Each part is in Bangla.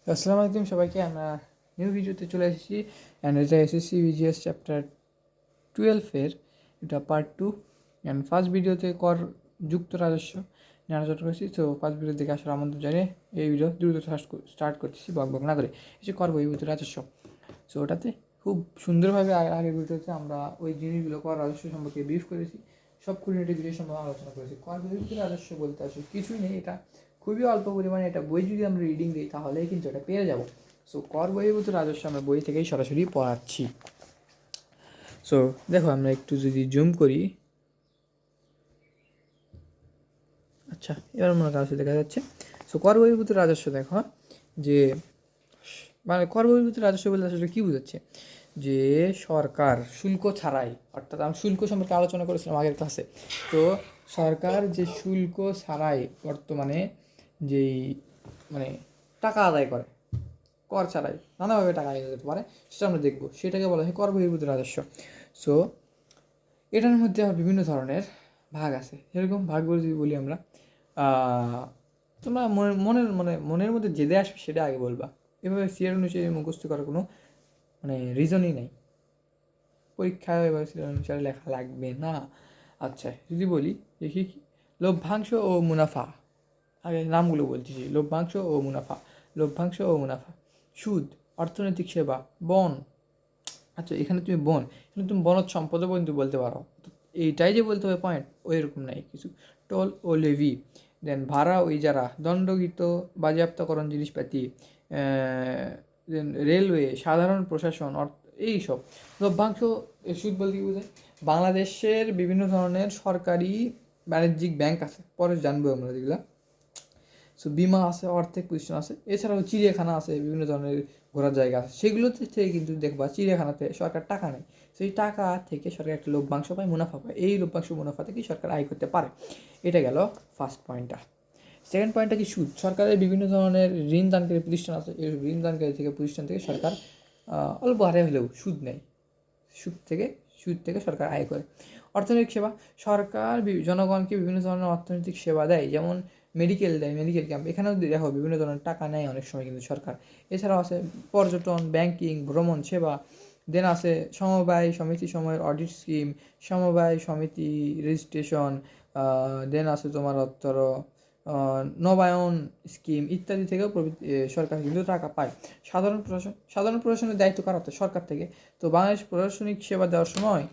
আসসালামু আলাইকুম সবাইকে। আমরা নিউ ভিডিওতে চলে এসেছি অ্যান্ড এটা এসএসসি বিজিএস চ্যাপ্টার 12-এর এটা পার্ট 2 অ্যান্ড ফার্স্ট ভিডিওতে কর যুক্ত রাজস্ব নিয়ে আলোচনা করেছি। তো ফার্স্ট ভিডিও দেখে আসার আমন্ত্রণ জানিয়ে এই ভিডিও দ্রুত স্টার্ট করতেছি বক বক না করে। এসে কর বহির্ভূত রাজস্ব। সো ওটাতে খুব সুন্দরভাবে আগের ভিডিওতে আমরা ওই জিনিসগুলো কর রাজস্ব সম্পর্কে ব্রিফ করেছি, সব খুঁটিনাটি বিষয় সম্পর্কে আলোচনা করেছি। কর বহির্ভূত রাজস্ব বলতে আসলে কিছুই নেই, এটা খুবই অল্প পরিমাণে। এটা বই যদি আমরা রিডিং দিই তাহলেই কিন্তু এটা পেয়ে যাব। সো কর বহির্ভূত রাজস্ব আমরা বই থেকেই সরাসরি পড়াচ্ছি। সো দেখো আমরা একটু যদি জুম করি, আচ্ছা এবার মনে কাছে দেখা যাচ্ছে। সো কর বহির্ভূত রাজস্ব দেখো যে মানে কর বহির্ভূত রাজস্ব বলতে আসলে কী বোঝাচ্ছে, যে সরকার শুল্ক ছাড়াই, অর্থাৎ আমি শুল্ক সম্পর্কে আলোচনা করেছিলাম আগের ক্লাসে। তো সরকার যে শুল্ক ছাড়াই বর্তমানে যেই মানে টাকা আদায় করে, কর ছাড়াই নানাভাবে টাকা আদায় করতে পারে, সেটা আমরা দেখবো। সেটাকে বলা হয় কর বহির্ভূত রাজস্ব। সো এটার মধ্যে আবার বিভিন্ন ধরনের ভাগ আছে। এরকম ভাগগুলো যদি বলি আমরা, তোমরা মনের মধ্যে যেটা আসবে সেটা আগে বলবা। এভাবে সিরিয়াল অনুযায়ী মুখস্থ করার কোনো রিজনই নেই। পরীক্ষায় এবার সিরিয়াল অনুসারে লেখা লাগবে না। আচ্ছা যদি বলি দেখি, লভ্যাংশ ও মুনাফা, আগে নামগুলো বলতেছি। লভ্যাংশ ও মুনাফা, লভ্যাংশ ও মুনাফা, সুদ, অর্থনৈতিক সেবা, বন। আচ্ছা এখানে তুমি বন, এখানে তুমি বনজ সম্পদও কিন্তু বলতে পারো। এইটাই যে বলতে হবে পয়েন্ট ওই রকম নাই কিছু। টোল ও লেভি, দেন ভাড়া ও ইজারা, দণ্ডগৃহীত বাজেয়াপ্তকরণ জিনিসপাতি, দেন রেলওয়ে, সাধারণ প্রশাসন, এইসব। লভ্যাংশ সুদ বলতে কি বোঝায়, বাংলাদেশের বিভিন্ন ধরনের সরকারি বাণিজ্যিক ব্যাংক আছে, পরে জানবো আমরা যেগুলো। সো বিমা আছে, অর্থের প্রতিষ্ঠান আছে, এছাড়াও চিড়িয়াখানা আছে, বিভিন্ন ধরনের ঘোরার জায়গা আছে। সেগুলোতে থেকে কিন্তু দেখবা চিড়িয়াখানাতে সরকার টাকা নেয়, সেই টাকা থেকে সরকার একটা লভ্যাংশ পায়, মুনাফা পায়। এই লভ্যাংশ মুনাফা থেকেই সরকার আয় করতে পারে। এটা গেল ফার্স্ট পয়েন্টটা। সেকেন্ড পয়েন্টটা কি, সুদ। সরকারের বিভিন্ন ধরনের ঋণ দানকারী প্রতিষ্ঠান আছে, এই ঋণ দানকারী প্রতিষ্ঠান থেকে সরকার অল্প হারে হলেও সুদ নেয়, সুদ থেকে সরকার আয় করে। অর্থনৈতিক সেবা, সরকার জনগণকে বিভিন্ন ধরনের অর্থনৈতিক সেবা দেয়, যেমন মেডিকেল দেয়, মেডিকেল ক্যাম্প। এখানেও দেখো বিভিন্ন ধরনের টাকা নেয় অনেক সময় কিন্তু সরকার। এছাড়াও আছে পর্যটন, ব্যাংকিং, ভ্রমণ সেবা। দেন আছে সমবায় সমিতি সময়ের অডিট স্কিম, সমবায় সমিতি রেজিস্ট্রেশন। দেন আছে তোমার ধরো নবায়ন স্কিম ইত্যাদি থেকেও সরকার কিন্তু টাকা পায়। সাধারণ প্রশাসনের দায়িত্ব কার হাতে? সরকার থেকে। তো বাংলাদেশ প্রশাসনিক সেবা দেওয়ার সময়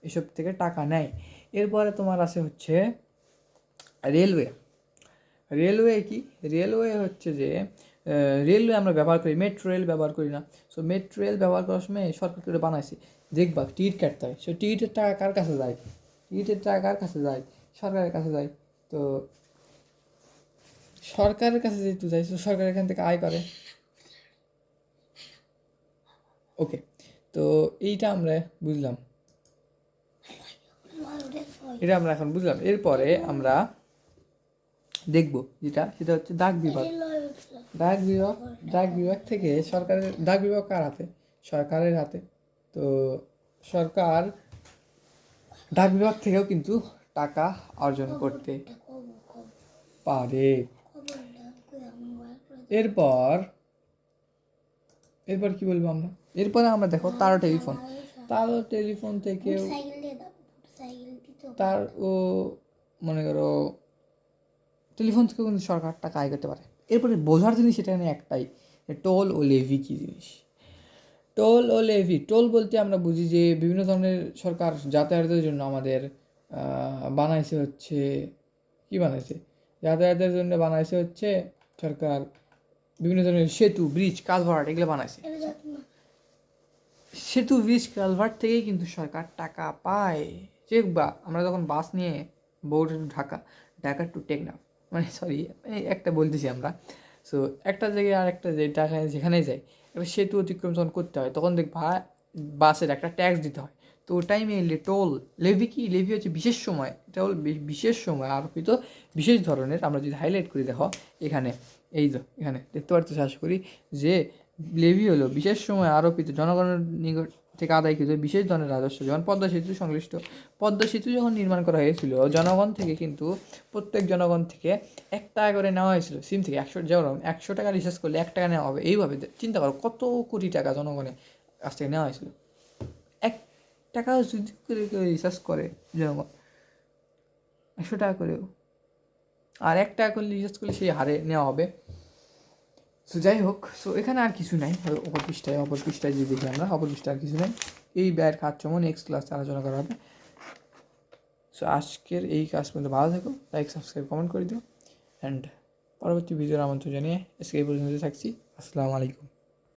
এসব থেকে টাকা নেয়। এরপরে তোমার আছে হচ্ছে রেলওয়ে। রেলওয়ে কি, রেলওয়ে হচ্ছে যে রেলওয়ে আমরা ব্যবহার করি, মেট্রো রেল ব্যবহার করি না। সো মেট্রো রেল ব্যবহার করার সময় সরকার করে বানাইছে, দেখবা টিকিট কাটতে হয়। সো টিকিটের টাকা কার কাছে যায়? টিকিটের টাকা কার কাছে যায়? সরকারের কাছে যায়। তো সরকারের কাছে যেহেতু যায়, তো সরকার এখান থেকে আয় করে। ওকে, তো এইটা আমরা বুঝলাম, এটা আমরা এখন বুঝলাম। এরপরে আমরা দেখব সেটা হচ্ছে ডাক বিভাগ। ডাক বিভাগ থেকে সরকারের, ডাক বিভাগ কার হাতে? সরকারের হাতে। তো সরকার ডাক বিভাগ থেকেও কিন্তু টাকা অর্জন করতে পারে। এরপর কি বলবো আমরা, এরপরে আমরা দেখো তার টেলিফোন থেকেও তার ও মনে করো টেলিফোন থেকেও কিন্তু সরকার টাকা আয় করতে পারে। এরপরে বোঝার জিনিস সেখানে একটাই, টোল ও লেভি কী জিনিস। টোল ও লেভি, টোল বলতে আমরা বুঝি যে বিভিন্ন ধরনের সরকার যাতায়াতের জন্য আমাদের বানাইছে হচ্ছে, কি বানাইছে, যাতায়াতের জন্য বানাইছে হচ্ছে সরকার বিভিন্ন ধরনের সেতু, ব্রিজ, কালভার্ট এগুলো বানাইছে। সেতু, ব্রিজ, কালভার্ট থেকেই কিন্তু সরকার টাকা পায়। বা আমরা যখন বাস নিয়ে বোর্ড ঢাকা টু টেকনাফ, একটা বলতেছি আমরা। সো একটা জায়গায় আর একটা টাকা যেখানেই যাই, একটা সেতু অতিক্রম যখন করতে হয় তখন দেখবা বাসের একটা ট্যাক্স দিতে হয়। তো ওটাই মেইনলি টোল। লেভি কি, লেভি হচ্ছে বিশেষ সময়, এটা হল বিশেষ সময় আরোপিত বিশেষ ধরনের। আমরা যদি হাইলাইট করি দেখো এখানে, এখানে দেখতে পারতেছি আশা করি, যে লেভি হলো বিশেষ সময় আরোপিত জনগণের নিকট থেকে আদায়কৃত বিশেষ ধরনের রাজস্ব, যেমন পদ্মা সেতু সংশ্লিষ্ট পদ্মা সেতু যখন নির্মাণ করা হয়েছিল জনগণ থেকে কিন্তু প্রত্যেক জনগণ থেকে 1 টাকা করে নেওয়া হয়েছিল সিম থেকে। 100 টাকা রিচার্জ করলে 1 টাকা নেওয়া হবে, এইভাবে চিন্তা করো কত কোটি টাকা জনগণের কাছ থেকে নেওয়া হয়েছিল। 1 টাকা যদি করে রিচার্জ করে জনগণ 100 টাকা করেও, আর 1 টাকা করে রিচার্জ করলে সেই হারে নেওয়া হবে। সো যাই হোক, সো এখানে আর কিছু নাই। অপর পৃষ্ঠায় যে দেখি আমরা, অপর পৃষ্ঠায় আর কিছু নাই। এই ব্যয়ের কাজসমূহ নেক্সট ক্লাসে আলোচনা করা হবে। সো আজকের এই কাজ পর্যন্ত ভালো থেকো, লাইক সাবস্ক্রাইব কমেন্ট করে দিও, অ্যান্ড পরবর্তী ভিডিওর আমন্ত্রণ জানিয়ে আজকে এই পর্যন্ত থাকছি। আসসালামু আলাইকুম।